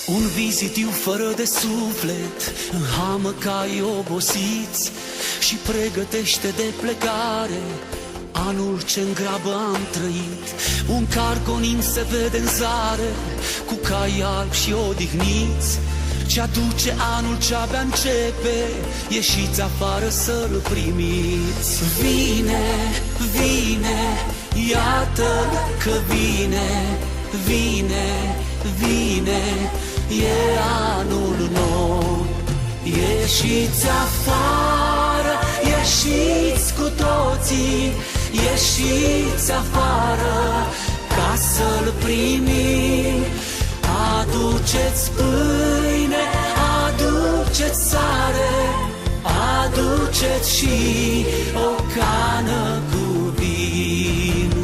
Un vizitiu fără de suflet, în hamă cai obosiți, și pregătește de plecare anul ce-n grabă am trăit. Un cargonin se vede în zare, cu cai albi și odihniți, ce aduce anul ce-abia începe, ieșiți afară să-l primiți. Vine, vine, iată că vine, vine, vine, e anul nou. Ieșiți afară, ieșiți cu toții, ieșiți afară ca să-l primim. Aduceți pâine, aduceți sare, aduceți și o cană cu vin.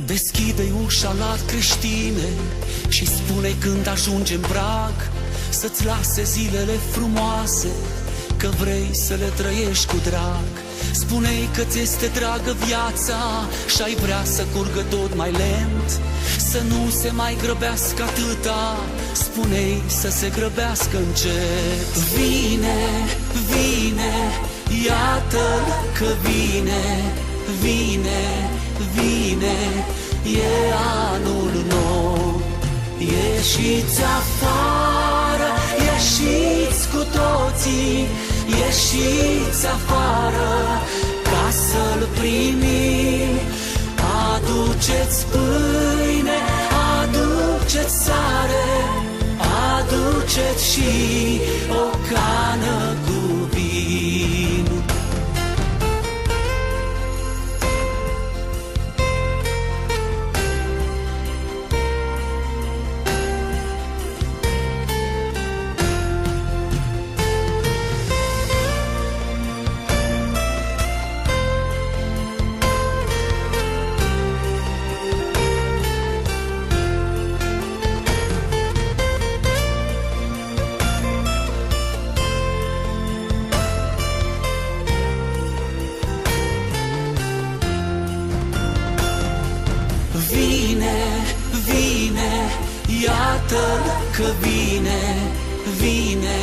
Deschide-i ușa la creștine și spune când ajungi în prag să-ți lase zilele frumoase, că vrei să le trăiești cu drag. Spune-i că ți este dragă viața și-ai vrea să curgă tot mai lent, să nu se mai grăbească atâta, spune-i să se grăbească încet. Vine, vine, iată-l că vine, vine, vine, e anul nou. Ieșiți afară, ieșiți cu toții, ieșiți afară ca să-l primim. Aduceți pâine, aduceți sare, aduceți și o cană cu vin. Vine, vine, iată-l că vine, vine,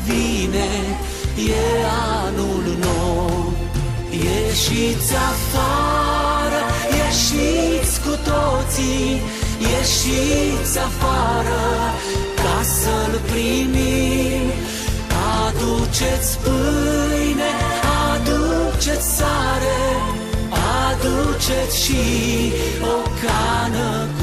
vine, e anul nou. Ieșiți afară, ieșiți cu toții, ieșiți afară ca să-l primim. Aduceți pâine, aduceți sare, aduceți și o cană cu